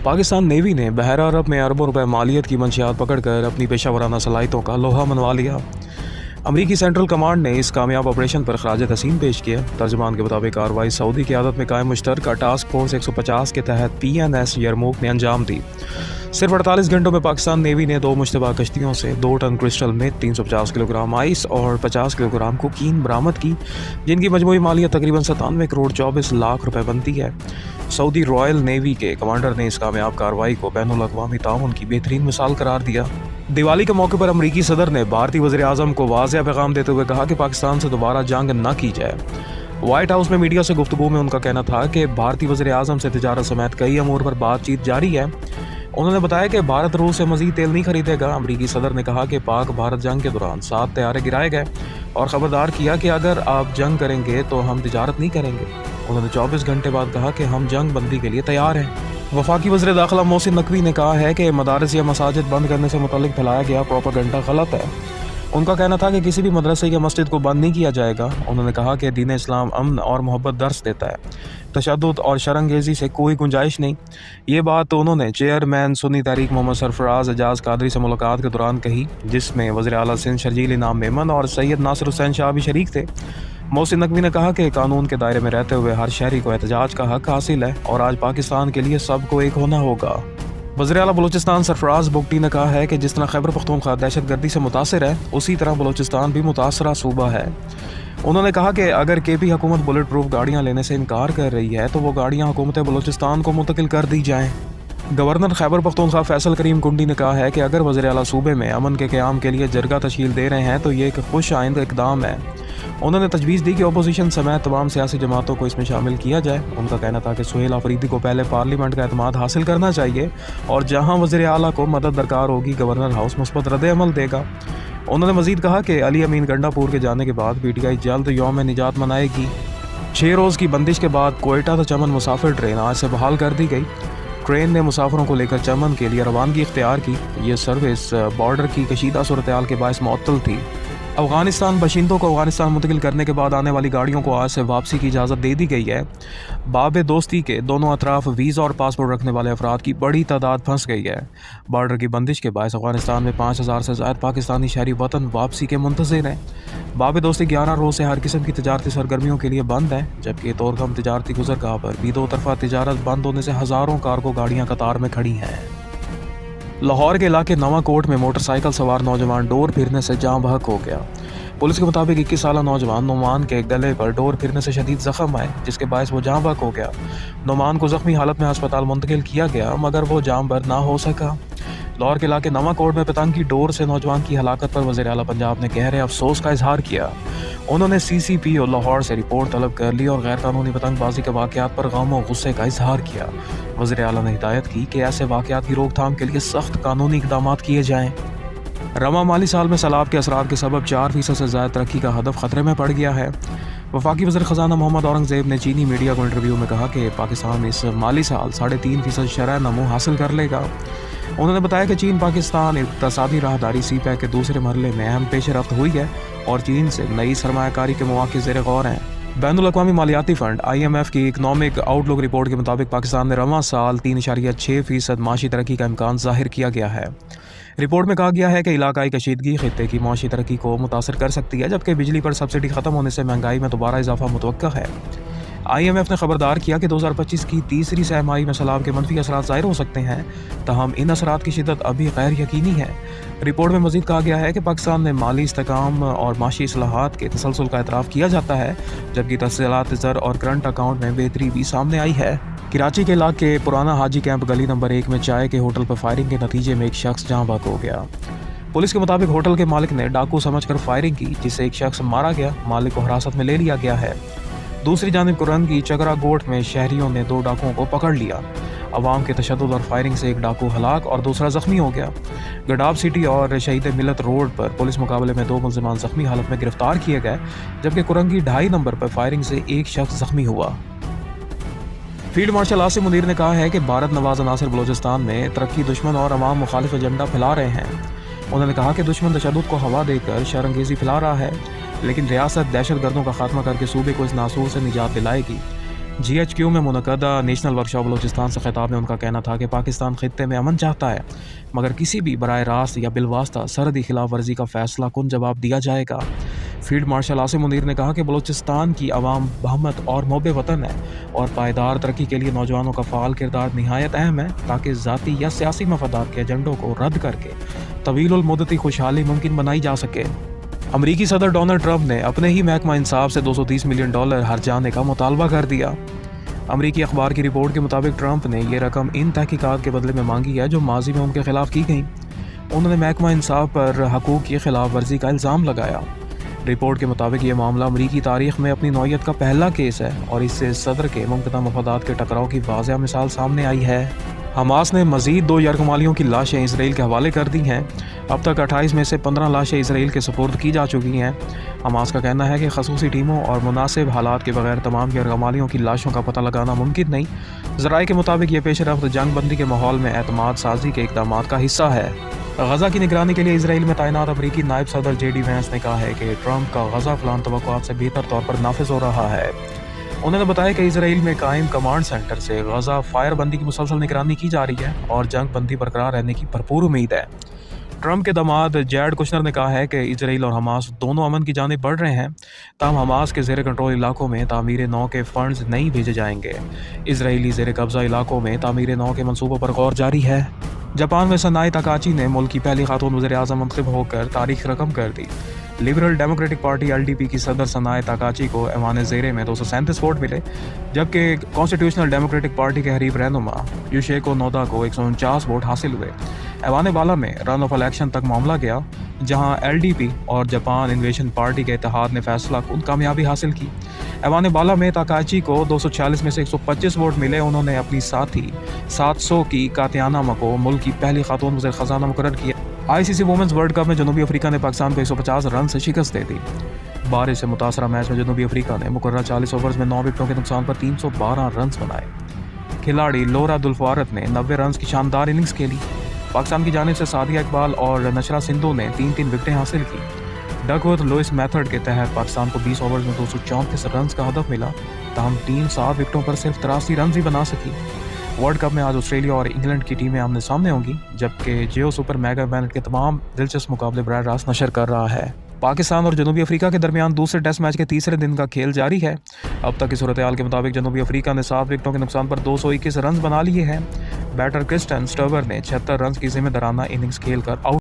Pakistan navy ने बहरा अरब में अरबों रुपए मालियत की मंशियात पकड़कर अपनी पेशा सलाहियतों का लोहा मनवा लिया। अमरीकी सेंट्रल कमांड ने इस कामयाब ऑपरेशन पर खराज तहसीन पेश किया। तर्जमान के मुताबिक कार्रवाई सऊदी क़यादत में कायम मुश्तरका टास्क फोर्स 150 के तहत PNS यरमूक ने अंजाम दी। सिर्फ 48 घंटों में पाकिस्तान नेवी ने 2 मुश्तबा कश्तियों से 2 टन क्रिस्टल में 350 किलोग्राम आइस और 50 किलोग्राम कोकीन बरामद की, जिनकी मजमूई मालियत तकरीबन 97 करोड़ 24 लाख रुपए बनती है। सऊदी रॉयल नेवी के कमांडर ने इस कामयाब कार्रवाई को बैनुल अक़वामी ताउन की बेहतरीन मिसाल करार दिया। दिवाली के मौके पर अमरीकी सदर ने भारतीय वज़ीर-ए-आज़म को वाज़ेह पैगाम देते हुए कहा कि पाकिस्तान से दोबारा जंग न की जाए। व्हाइट हाउस में मीडिया से गुफ्तगू में उनका कहना था कि भारतीय वज़ीर-ए-आज़म से तिजारत समेत कई अमूर पर बातचीत जारी है। उन्होंने बताया कि भारत रूस से मज़ीद तेल नहीं खरीदेगा। अमरीकी सदर ने कहा कि पाक भारत जंग के दौरान 7 तैयारे गिराए गए और ख़बरदार किया कि अगर आप जंग करेंगे तो हम तिजारत नहीं करेंगे। उन्होंने 24 घंटे बाद कहा कि हम जंग बंदी के लिए तैयार हैं। वफाकी वज़ीर दाखिला मोहसिन नकवी ने कहा है कि मदारस या मसाजिद बंद करने से मुतल्लिक फैलाया गया प्रोपेगेंडा गलत है। उनका कहना था कि किसी भी मदरसे या मस्जिद को बंद नहीं किया जाएगा। उन्होंने कहा कि दीन इस्लाम अमन और मोहब्बत दर्स देता है, तशद्दुद और शरंगेज़ी से कोई गुंजाइश नहीं। ये बात उन्होंने चेयरमैन सुन्नी तहरीक मोहम्मद सरफराज एजाज कादरी से मुलाकात के दौरान कही, जिसमें वज़ीर आला सिंध शर्जील इनाम मेमन और सैयद नासिर हुसैन शाह भी शरीक थे। मोहसिन नकवी ने कहा कि कानून के दायरे में रहते हुए हर शहरी को एहतजाज का हक हासिल है और आज पाकिस्तान के लिए सबको एक होना होगा। वज़ीर आला बलूचिस्तान सरफराज बुगटी ने कहा है कि जिस तरह खैबर पख्तूनख्वा दहशतगर्दी से मुतासिर है, उसी तरह बलूचिस्तान भी मुतासरा सूबा है। उन्होंने कहा कि अगर KP हुकूमत बुलेट प्रूफ गाड़ियाँ लेने से इनकार कर रही है तो वो गाड़ियाँ हुकूमत बलूचिस्तान को मुंतकिल कर दी जाएँ। गवर्नर खैबर पख्तूनख्वा फैसल करीम कुंडी ने कहा है कि अगर वज़ीर आला सूबे में अमन के क़याम के लिए जरगा तश्कील दे रहे हैं तो ये एक खुश आइंद इक़दाम है। उन्होंने तजवीज़ दी कि अपोजिशन समेत तमाम सियासी जमातों को इसमें शामिल किया जाए। उनका कहना था कि सुहेल आफरीदी को पहले पार्लियामेंट का एतमाद हासिल करना चाहिए और जहां वज़ीर आला को मदद दरकार होगी गवर्नर हाउस मुस्बत रद्द-ए-अमल देगा। उन्होंने मज़ीद कहा कि अली अमीन गंडापुर के जाने के बाद PTI जल्द यौम निजात मनाएगी। 6 रोज़ की बंदिश के बाद कोयटा तो चमन मुसाफिर ट्रेन आज से बहाल कर दी गई। ट्रेन ने मुसाफिरों को लेकर चमन के लिए रवानगी इख्तियार की। ये सर्विस बॉर्डर की कशीदा सूरत-ए-हाल के बायस मुअत्तल थी। अफ़गानिस्तान बशिंदों को अफ़गानिस्तान मुंतकिल करने के बाद आने वाली गाड़ियों को आज से वापसी की इजाज़त दे दी गई है। बाब दोस्ती के दोनों अतराफ वीज़ा और पासपोर्ट रखने वाले अफराद की बड़ी तादाद फंस गई है। बॉर्डर की बंदिश के बायस अफ़गानिस्तान में 5000 से ज़ायद पाकिस्तानी शहरी वतन वापसी के मुंतज़िर हैं। बाब दोस्ती 11 रोज़ से हर किस्म की तजारती सरगर्मियों के लिए बंद है, जबकि तोरगम तजारती गुज़रगाह पर भी 2 तरफ़ा तजारत बंद होने से हज़ारों कार्गो गाड़ियाँ कतार में खड़ी हैं। लाहौर के इलाके नवा कोट में मोटरसाइकिल सवार नौजवान डोर फिरने से जाँ बहक हो गया। पुलिस के मुताबिक 21 साला नौजवान नोमान के गले पर डोर फिरने से शदीद जख्म आए, जिसके बायस वो जाँ बहक हो गया। नोमान को जख्मी हालत में अस्पताल मुंतकिल किया गया, मगर वो जाँ बर ना हो सका। लाहौर के इलाके नवा कोट में पतंग की डोर से नौजवान की हलाकत पर वज़ीर आला पंजाब ने गहरे अफसोस का इजहार किया। उन्होंने CCP और लाहौर से रिपोर्ट तलब कर ली और गैर कानूनी पतंगबाजी के वाक़यात पर गम और गुस्से का इजहार किया। वज़ीर आला ने हिदायत की कि ऐसे वाक़यात की रोकथाम के लिए सख्त कानूनी इक़दाम किए जाएँ। रवा माली साल में सैलाब के असरात के सबब 4% से ज़्यादा तरक्की का हदफ ख़तरे में पड़ गया है। वफाकी वज़ीर ख़जाना मोहम्मद औरंगज़ेब ने चीनी मीडिया को इंटरव्यू में कहा कि पाकिस्तान इस माली साल 3.5% शरह नमो हासिल कर लेगा। उन्होंने बताया कि चीन पाकिस्तान इक़्तिसादी राहदारी CPEC के दूसरे मरहले में अहम पेशरफ्त हुई है और चीन से नई सरमायाकारी के मौक़े ज़ेर गौर हैं। बैनुल अक़वामी मालियाती फ़ंड IMF की इकनॉमिक आउटलुक रिपोर्ट के मुताबिक पाकिस्तान ने रवां साल 3.6% माशी तरक्की का इम्कान ज़ाहिर किया गया है। रिपोर्ट में कहा गया है कि इलाकाई कशीदगी खित्ते की माशी तरक्की को मुतासर कर सकती है, जबकि बिजली पर सब्सिडी ख़त्म होने से महंगाई में दोबारा इजाफा मुतवक्का है। IMF ने खबरदार किया कि 2025 की तीसरी तिमाही में सैलाब के मनफी असरात ज़ाहिर हो सकते हैं, तहम इन असरात की शिद्दत अभी गैर यकीनी है। रिपोर्ट में मज़ीद कहा गया है कि पाकिस्तान में माली इस्तेहकाम और माशी इस्लाहात के तसलसल का एतराफ़ किया जाता है, जबकि तफसीलात ज़र और करंट अकाउंट में बेहतरी भी सामने आई है। कराची के इलाके पुराना हाजी कैंप गली नंबर 1 में चाय के होटल पर फायरिंग के नतीजे में एक शख्स जाँ बहक हो गया। पुलिस के मुताबिक होटल के मालिक ने डाकू समझकर फायरिंग की, जिससे एक शख्स मारा गया। मालिक को हिरासत में ले लिया गया है। दूसरी जानिब कुरन की चगरा गोट में शहरियों ने 2 डाकुओं को पकड़ लिया। अवाम के तशद्दुद और फायरिंग से एक डाकू हलाक और दूसरा जख्मी हो गया। गडाब सिटी और शहीद मिलत रोड पर पुलिस मुकाबले में 2 मुलजिमान जख्मी हालत में गिरफ्तार किए गए, जबकि कुरंगी 2.5 नंबर पर फायरिंग से एक शख्स जख्मी हुआ। फील्ड मार्शल आसिम मुनीर ने कहा है कि भारत नवाज अनासर बलूचिस्तान में तरक्की दुश्मन और अवाम मुखालिफ एजेंडा फैला रहे हैं। उन्होंने कहा कि दुश्मन तशद्दुद को हवा देकर शरंगेज़ी फैला रहा है, लेकिन रियासत दहशत गर्दों का खात्मा करके सूबे को इस नासूर से निजात दिलाएगी। GHQ में मुनक़दा नेशनल वर्कशॉप बलूचिस्तान से खिताब में उनका कहना था कि पाकिस्तान खित्ते में अमन चाहता है, मगर किसी भी बराह रास्त या बिलवास्ता सरहदी खिलाफ वर्जी का फैसला कुन जवाब दिया जाएगा। फील्ड मार्शल आसिम मुनीर ने कहा कि बलूचिस्तान की आवाम बहमत और मोहब्बे वतन है और पायदार तरक्की के लिए नौजवानों का फ़ाल किरदार निहायत अहम है, ताकि ज़ाती या सियासी मफादात के एजेंडों को रद्द करके तवील मुद्दती खुशहाली मुमकिन बनाई जा सके। अमरीकी सदर डोनाल्ड ट्रंप ने अपने ही महकमा इंसाफ से $230 मिलियन हर्जाने का मुतालबा कर दिया। अमरीकी अखबार की रिपोर्ट के मुताबिक ट्रंप ने यह रकम इन तहकीकात के बदले में मांगी है जो माजी में उनके खिलाफ की गई। उन्होंने महकमा इंसाफ पर हकूक़ की खिलाफ वर्जी का इल्ज़ाम लगाया। रिपोर्ट के मुताबिक ये मामला अमरीकी तारीख में अपनी नौइयत का पहला केस है और इससे सदर के मुमकिन मफादात के टकराव की वाज़ेह मिसाल सामने आई है। हमास ने मज़ीद 2 यरगमालियों की लाशें इसराइल के हवाले कर दी हैं। अब तक 28 में से 15 लाशें इसराइल के सुपुर्द की जा चुकी हैं। हमास का कहना है कि खसूसी टीमों और मुनासिब हालात के बगैर तमाम यरगमालियों की लाशों का पता लगाना मुमकिन नहीं। ज़राए के मुताबिक ये पेशरफ्त जंग बंदी के माहौल में एतमाद साजी के इक़दाम का हिस्सा है। गज़ा की निगरानी के लिए इसराइल में तैनात अमरीकी नायब सदर JD वैंस ने कहा है कि ट्रंप का गज़ा प्लान तवक्कुआत से बेहतर तौर पर नाफिज हो रहा है। उन्होंने बताया कि इसराइल में कायम कमांड सेंटर से गज़ा फायर बंदी की मुसलसल निगरानी की जा रही है और जंग बंदी बरकरार रहने की भरपूर उम्मीद है। ट्रंप के दामाद जैड कुशनर ने कहा है कि इसराइल और हमास दोनों अमन की जानिब बढ़ रहे हैं, ताहम हमास के ज़ेर कंट्रोल इलाकों में तामीर नौ के फंड्स नहीं भेजे जाएंगे। इसराइली ज़ेर कब्ज़ा इलाकों में तामीर नौ के मनसूबों पर गौर जारी है। जापान में सनाए तकाची ने मुल्क की पहली खातून वज़ीर-ए-आज़म मुंतखब होकर तारीख रकम कर दी। लिबरल डेमोक्रेटिक पार्टी LDP की सदर सनाए तकाची को ऐवान ज़ेरे में 237 वोट मिले, जबकि कॉन्स्टिट्यूशनल डेमोक्रेटिक पार्टी के हरीफ रहनुमा युशेको नोदा को 149 वोट हासिल हुए। ऐवान बाला में रन ऑफ इलेक्शन तक मामला गया, जहां LDP और जापान इन्वेशन पार्टी के इत्तेहाद ने फैसला कुन कामयाबी हासिल की। ऐवान बाला में तकाची को 246 में से 125 वोट मिले। उन्होंने अपनी साथी 700 की कातियानामा को मुल्क की पहली खातून वज़ीर ख़ज़ाना मुकर्रर किया। ICC वुमेंस वर्ल्ड कप में जनूबी अफ्रीका ने पाकिस्तान को 150 रन से शिकस्त दे दी। बारिश से मुतासरा मैच में जनूबी अफ्रीका ने मुकर्रर 40 ओवर्स में 9 विकेटों के नुकसान पर 312 रन बनाए। खिलाड़ी लोरा अब्दुल फ़ारत ने 90 रन की शानदार इनिंग्स खेली। पाकिस्तान की जानिब से सादिया इकबाल और नशरा सिंधु ने 3-3 विकेटें हासिल की। डकवर्थ लुइस मेथड के तहत पाकिस्तान को 20 ओवर्स में 234 रन का हदफ मिला, तहम टीम 7 विकेटों पर सिर्फ 83 रन ही बना सकी। वर्ल्ड कप में आज ऑस्ट्रेलिया और इंग्लैंड की टीमें आमने सामने होंगी, जबकि जियो सुपर मेगा इवेंट के तमाम दिलचस्प मुकाबले बराह रास्त नशर कर रहा है। पाकिस्तान और जनूबी अफ्रीका के दरमियान दूसरे टेस्ट मैच के तीसरे दिन का खेल जारी है। अब तक की सूरत हाल के मुताबिक जनूबी अफ्रीका ने 7 विकेटों के नुकसान पर 221 रन बना लिए हैं। बैटर क्रिस्टन स्टर्बर ने 76 रन की जिम्मेदाराना इनिंग्स खेलकर आउट